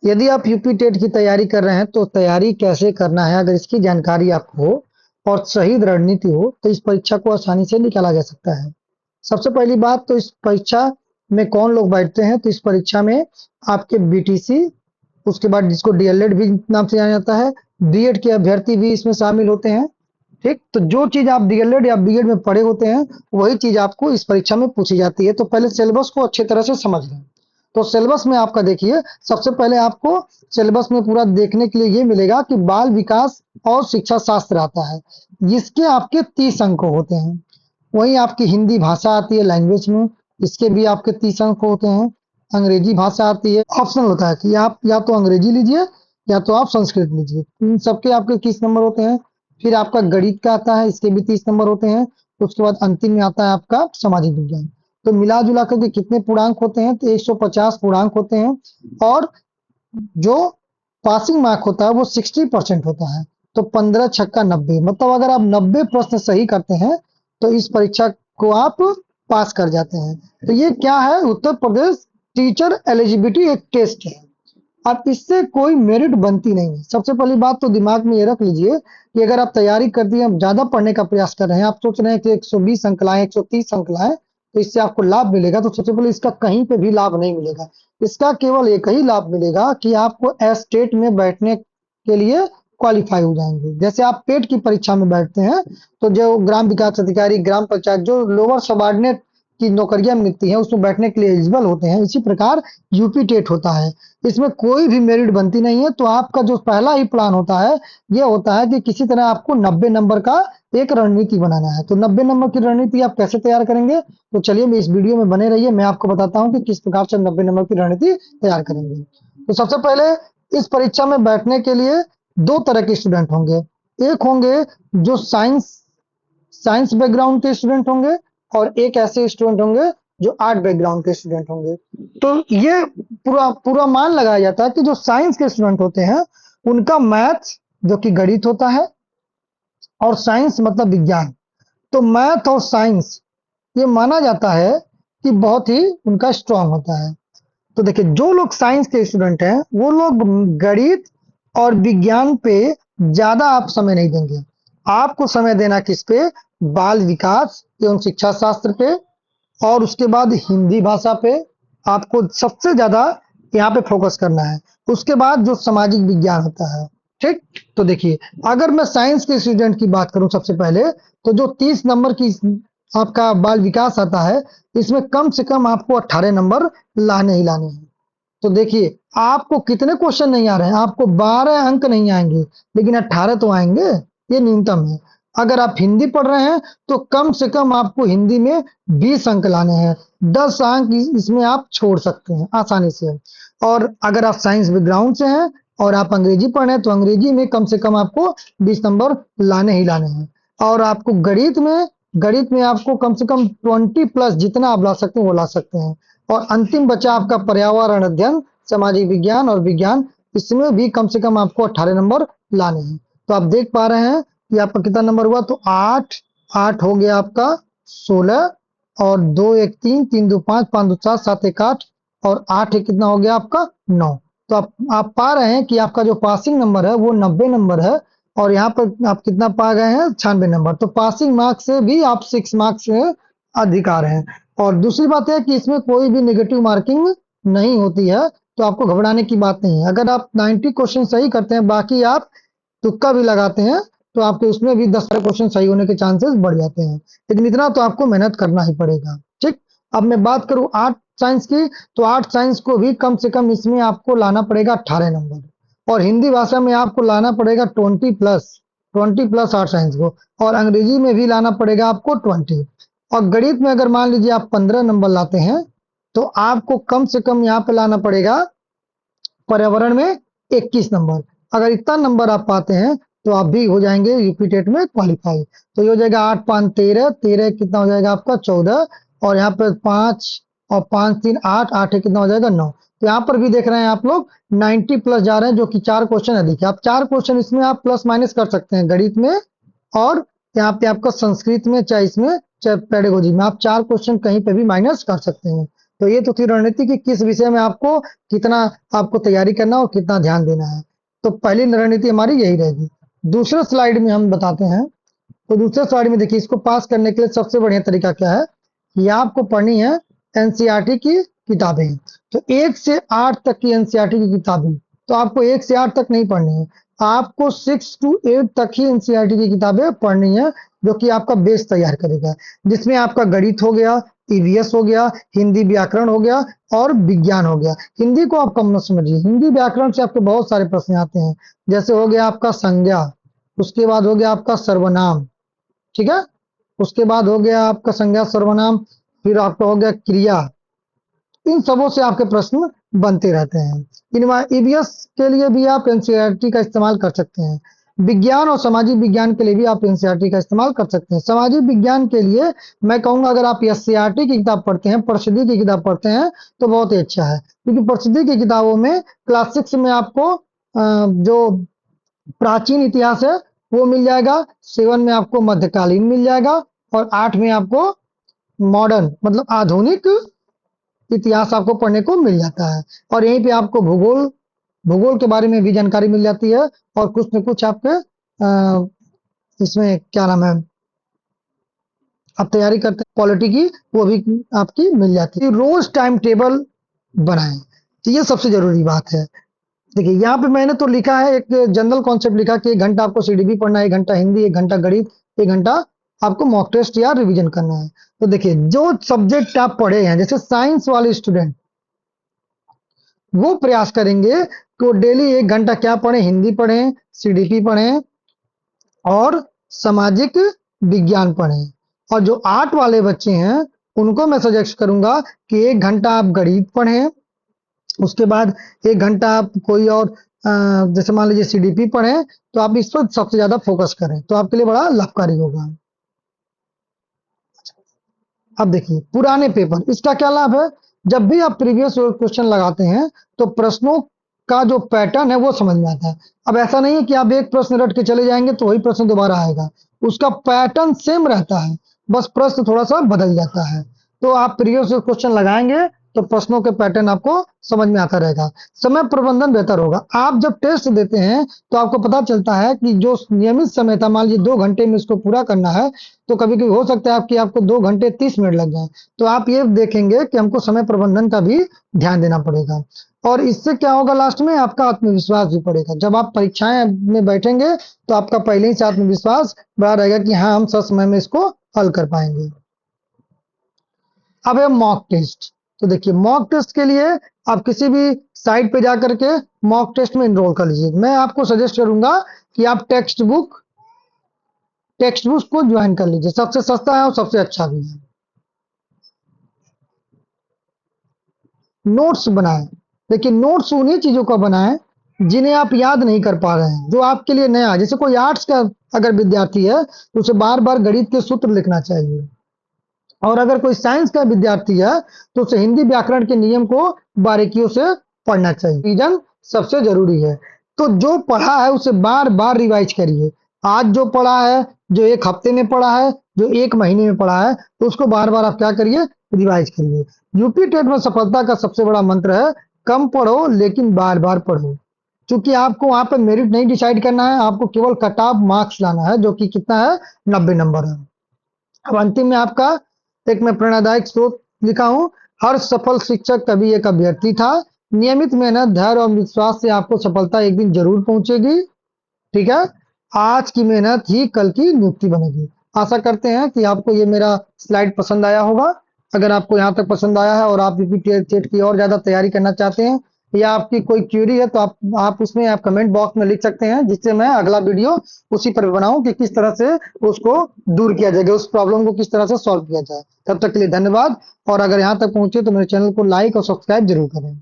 यदि आप UP TET की तैयारी कर रहे हैं तो तैयारी कैसे करना है, अगर इसकी जानकारी आपको हो और सही रणनीति हो तो इस परीक्षा को आसानी से निकाला जा सकता है। सबसे पहली बात तो इस परीक्षा में कौन लोग बैठते हैं, तो इस परीक्षा में आपके बीटीसी, उसके बाद जिसको डीएलएड भी नाम से जाना जाता है, बीएड के अभ्यर्थी भी इसमें शामिल होते हैं। ठीक, तो जो चीज आप डीएलएड या बीएड में पढ़े होते हैं वही चीज आपको इस परीक्षा में पूछी जाती है। तो पहले सिलेबस को अच्छी तरह से समझ लें। तो सिलेबस में आपका देखिए, सबसे पहले आपको सिलेबस में पूरा देखने के लिए ये मिलेगा कि बाल विकास और शिक्षा शास्त्र आता है, जिसके आपके 30 अंक होते हैं। वहीं आपकी हिंदी भाषा आती है लैंग्वेज में, इसके भी आपके 30 अंक होते हैं। अंग्रेजी भाषा आती है, ऑप्शनल होता है कि आप या तो अंग्रेजी लीजिए या तो आप संस्कृत लीजिए। इन सबके आपके 30 नंबर होते हैं। फिर आपका गणित का आता है, इसके भी 30 नंबर होते हैं। उसके बाद अंतिम में आता है आपका सामाजिक विज्ञान। तो मिला जुला करके कितने पूर्णांक होते हैं, तो 150 पूर्णांक होते हैं। और जो पासिंग मार्क होता है वो 60% होता है। तो 15 छक्का 90, मतलब अगर आप 90 प्रश्न सही करते हैं तो इस परीक्षा को आप पास कर जाते हैं। तो ये क्या है, उत्तर प्रदेश टीचर एलिजिबिलिटी एक टेस्ट है। अब इससे कोई मेरिट बनती नहीं है। सबसे पहली बात तो दिमाग में ये रख लीजिए कि अगर आप तैयारी कर दिए, आप ज्यादा पढ़ने का प्रयास कर रहे हैं, आप सोच रहे हैं कि 120 अंक लाएं, 130 अंक लाएं, तो इससे आपको लाभ मिलेगा, तो सबसे पहले इसका कहीं पे भी लाभ नहीं मिलेगा। इसका केवल एक ही लाभ मिलेगा कि आपको एस्टेट में बैठने के लिए क्वालिफाई हो जाएंगे। जैसे आप पेट की परीक्षा में बैठते हैं तो जो ग्राम विकास अधिकारी, ग्राम पंचायत, जो लोअर सबऑर्डिनेट की नौकरियां मिलती हैं उसमें बैठने के लिए एलिजिबल होते हैं, इसी प्रकार यूपी टेट होता है। इसमें कोई भी मेरिट बनती नहीं है। तो आपका जो पहला ही प्लान होता है ये होता है कि किसी तरह आपको 90 नंबर का एक रणनीति बनाना है। तो 90 नंबर की रणनीति आप कैसे तैयार करेंगे, तो चलिए मैं इस वीडियो में बने रहिए, मैं आपको बताता हूं कि किस प्रकार से 90 नंबर की रणनीति तैयार करेंगे। तो सबसे पहले इस परीक्षा में बैठने के लिए दो तरह के स्टूडेंट होंगे। एक होंगे जो साइंस साइंस बैकग्राउंड के स्टूडेंट होंगे, और एक ऐसे स्टूडेंट होंगे जो आर्ट बैकग्राउंड के स्टूडेंट होंगे। तो ये पूरा पूरा मान लगाया जाता है कि जो साइंस के स्टूडेंट होते हैं उनका मैथ, जो कि गणित होता है, और साइंस मतलब विज्ञान, तो मैथ और साइंस ये माना जाता है कि बहुत ही उनका स्ट्रांग होता है। तो देखिए, जो लोग साइंस के स्टूडेंट हैं वो लोग गणित और विज्ञान पे ज्यादा आप समय नहीं देंगे। आपको समय देना किस पे, बाल विकास एवं शिक्षा शास्त्र पे, और उसके बाद हिंदी भाषा पे आपको सबसे ज्यादा यहाँ पे फोकस करना है। उसके बाद जो सामाजिक विज्ञान होता है। ठीक, तो देखिए, अगर मैं साइंस के स्टूडेंट की बात करूं सबसे पहले, तो जो 30 नंबर की आपका बाल विकास आता है, इसमें कम से कम आपको 18 नंबर लाने ही लाने हैं। तो देखिए, आपको कितने क्वेश्चन नहीं आ रहे हैं, आपको 12 अंक नहीं आएंगे, लेकिन 18 तो आएंगे, ये न्यूनतम है। अगर आप हिंदी पढ़ रहे हैं तो कम से कम आपको हिंदी में 20 अंक लाने हैं। 10 अंक इसमें आप छोड़ सकते हैं आसानी से। और अगर आप साइंस बैकग्राउंड से हैं और आप अंग्रेजी पढ़ रहे हैं तो अंग्रेजी में कम से कम आपको 20 नंबर लाने ही लाने हैं। और आपको गणित में आपको कम से कम 20 प्लस जितना आप ला सकते हैं वो ला सकते हैं। और अंतिम बचा आपका पर्यावरण अध्ययन, सामाजिक विज्ञान और विज्ञान, इसमें भी कम से कम आपको 18 नंबर लाने हैं। तो आप देख पा रहे हैं कि आपका कितना नंबर हुआ, तो 8 8 हो गया आपका 16, और 2 1 3 3 2 5 5 2 7 7 1 8, और 8 एक कितना हो गया आपका 9। तो आप पा रहे हैं कि आपका जो पासिंग नंबर है वो 90 नंबर है, और यहाँ पर आप कितना पा गए हैं, 96 नंबर। तो पासिंग मार्क्स से भी आप 6 मार्क्स से अधिक आ रहे हैं। और दूसरी बात है कि इसमें कोई भी नेगेटिव मार्किंग नहीं होती है, तो आपको घबराने की बात नहीं है। अगर आप 90 क्वेश्चन सही करते हैं, बाकी आप तुक्का भी लगाते हैं, तो आपके उसमें भी 10 क्वेश्चन सही होने के चांसेस बढ़ जाते हैं। लेकिन इतना तो आपको मेहनत करना ही पड़ेगा। ठीक, अब मैं बात करूं आर्ट साइंस की, तो आर्ट साइंस को भी कम से कम इसमें आपको लाना पड़ेगा 18 नंबर, और हिंदी भाषा में आपको लाना पड़ेगा 20 प्लस आर्ट साइंस को, और अंग्रेजी में भी लाना पड़ेगा आपको 20। और गणित में अगर मान लीजिए आप 15 नंबर लाते हैं, तो आपको कम से कम यहाँ पे लाना पड़ेगा पर्यावरण में 21 नंबर। अगर इतना नंबर आप पाते हैं तो आप भी हो जाएंगे यूपी टेट में क्वालिफाई। तो ये हो जाएगा 8 5 13, 13 कितना हो जाएगा आपका 14, और यहाँ पर 5 और 5 3 8, 8 कितना हो जाएगा 9। तो यहाँ पर भी देख रहे हैं आप लोग 90 प्लस जा रहे हैं, जो कि 4 क्वेश्चन अधिक है। आप 4 क्वेश्चन इसमें आप प्लस माइनस कर सकते हैं, गणित में और यहाँ पे आपका संस्कृत में, चाहे इसमें चाहे पेडागोजी में, आप 4 क्वेश्चन कहीं पे भी माइनस कर सकते हैं। तो ये तो थी रणनीति कि किस विषय में आपको कितना आपको तैयारी करना और कितना ध्यान देना है। तो पहली रणनीति हमारी यही रहेगी। दूसरे स्लाइड में हम बताते हैं। तो दूसरे स्लाइड में देखिए, इसको पास करने के लिए सबसे बढ़िया तरीका क्या है कि आपको पढ़नी है एनसीईआरटी की किताबें। तो 1 से 8 तक की एनसीईआरटी की किताबें, तो आपको 1 से 8 तक नहीं पढ़नी है, आपको 6 to 8 तक ही एनसीईआरटी की किताबें पढ़नी है, जो कि आपका बेस तैयार करेगा, जिसमें आपका गणित हो गया, ईवीएस हो गया, हिंदी व्याकरण हो गया और विज्ञान हो गया। हिंदी को आप कम मत समझिए, हिंदी व्याकरण से आपके बहुत सारे प्रश्न आते हैं। जैसे हो गया आपका संज्ञा, उसके बाद हो गया आपका सर्वनाम, ठीक है, उसके बाद हो गया आपका संज्ञा सर्वनाम, फिर आपका हो गया क्रिया। इन सबों से आपके प्रश्न बनते रहते हैं। ईवीएस के लिए भी आप एनसीईआरटी का इस्तेमाल कर सकते हैं। विज्ञान और सामाजिक विज्ञान के लिए भी आप एनसीईआरटी का इस्तेमाल कर सकते हैं। सामाजिक विज्ञान के लिए मैं कहूंगा अगर आप एससीईआरटी की किताब पढ़ते हैं, प्रसिद्धि की किताब पढ़ते हैं, तो बहुत ही अच्छा है, क्योंकि प्रसिद्धि की किताबों में क्लास 6 में आपको जो प्राचीन इतिहास है वो मिल जाएगा, 7 में आपको मध्यकालीन मिल जाएगा और 8 में आपको मॉडर्न मतलब आधुनिक इतिहास आपको पढ़ने को मिल जाता है। और यहीं पे आपको भूगोल भूगोल के बारे में भी जानकारी मिल जाती है और कुछ न कुछ आपके इसमें क्या नाम है, आप तैयारी करते हैं पॉलिटी की, वो भी आपकी मिल जाती है। रोज टाइम टेबल बनाएं, तो ये सबसे जरूरी बात है। देखिए यहाँ पे मैंने तो लिखा है, एक जनरल कॉन्सेप्ट लिखा कि 1 घंटा आपको सीडीपी पढ़ना है, 1 घंटा हिंदी, 1 घंटा गणित, 1 घंटा आपको मॉक टेस्ट या रिवीजन करना है। तो देखिए जो सब्जेक्ट आप पढ़े हैं, जैसे साइंस वाले स्टूडेंट वो प्रयास करेंगे कि वो डेली 1 घंटा क्या पढ़े, हिंदी पढ़ें, सीडीपी पढ़ें और सामाजिक विज्ञान पढ़ें। और जो आर्ट वाले बच्चे हैं उनको मैं सजेस्ट करूंगा कि 1 घंटा आप गणित पढ़ें, उसके बाद 1 घंटा आप कोई और जैसे मान लीजिए सीडीपी पढ़ें, तो आप इस पर सबसे ज्यादा फोकस करें, तो आपके लिए बड़ा लाभकारी होगा। अब देखिए पुराने पेपर, इसका क्या लाभ है, जब भी आप प्रीवियस क्वेश्चन लगाते हैं तो प्रश्नों का जो पैटर्न है वो समझ में आता है। अब ऐसा नहीं है कि आप एक प्रश्न रट के चले जाएंगे तो वही प्रश्न दोबारा आएगा, उसका पैटर्न सेम रहता है, बस प्रश्न थोड़ा सा बदल जाता है। तो आप प्रीवियस क्वेश्चन लगाएंगे तो प्रश्नों के पैटर्न आपको समझ में आता रहेगा, समय प्रबंधन बेहतर होगा। आप जब टेस्ट देते हैं तो आपको पता चलता है कि जो नियमित समय था, मान लीजिए 2 घंटे में इसको पूरा करना है, तो कभी कभी हो सकता है कि आपको 2 घंटे 30 मिनट लग जाए। तो आप ये देखेंगे कि हमको समय प्रबंधन का भी ध्यान देना पड़ेगा, और इससे क्या होगा, लास्ट में आपका आत्मविश्वास भी बढ़ेगा। जब आप परीक्षाएं में बैठेंगे तो आपका पहले ही से आत्मविश्वास बढ़ा रहेगा कि हाँ हम सही समय में इसको हल कर पाएंगे। अब है मॉक टेस्ट। तो देखिए मॉक टेस्ट के लिए आप किसी भी साइट पे जाकर के मॉक टेस्ट में इनरोल कर लीजिए। मैं आपको सजेस्ट करूंगा कि आप टेक्स्ट बुक को ज्वाइन कर लीजिए, सबसे सस्ता है और सबसे अच्छा भी है। नोट्स बनाएं, लेकिन नोट्स उन्हीं चीजों का बनाएं जिन्हें आप याद नहीं कर पा रहे हैं, जो आपके लिए नया, जैसे कोई आर्ट्स का अगर विद्यार्थी है तो उसे बार बार गणित के सूत्र लिखना चाहिए, और अगर कोई साइंस का विद्यार्थी है तो उसे हिंदी व्याकरण के नियम को बारीकियों से पढ़ना चाहिए। रिवीजन सबसे जरूरी है, तो जो पढ़ा है उसे बार बार रिवाइज करिए। आज जो पढ़ा है, जो 1 हफ्ते में पढ़ा है, जो 1 महीने में पढ़ा है, तो उसको बार बार आप क्या करिए, रिवाइज करिए। यूपी टेट में सफलता का सबसे बड़ा मंत्र है, कम पढ़ो लेकिन बार बार पढ़ो। क्योंकि आपको वहां पर मेरिट नहीं डिसाइड करना है, आपको केवल कट ऑफ मार्क्स लाना है, जो कि कितना है, 90 नंबर है। अब अंतिम में आपका एक मैं प्रेरणादायक स्रोत लिखा हूं, हर सफल शिक्षक कभी एक अभ्यर्थी था, नियमित मेहनत, धैर्य और विश्वास से आपको सफलता एक दिन जरूर पहुंचेगी। ठीक है, आज की मेहनत ही कल की नियुक्ति बनेगी। आशा करते हैं कि आपको ये मेरा स्लाइड पसंद आया होगा। अगर आपको यहाँ तक पसंद आया है और आप यूपी टेट की और ज्यादा तैयारी करना चाहते हैं या आपकी कोई क्यूरी है, तो आप उसमें आप कमेंट बॉक्स में लिख सकते हैं, जिससे मैं अगला वीडियो उसी पर बनाऊं कि किस तरह से उसको दूर किया जाएगा, उस प्रॉब्लम को किस तरह से सॉल्व किया जाए। तब तक के लिए धन्यवाद, और अगर यहाँ तक पहुंचे तो मेरे चैनल को लाइक और सब्सक्राइब जरूर करें।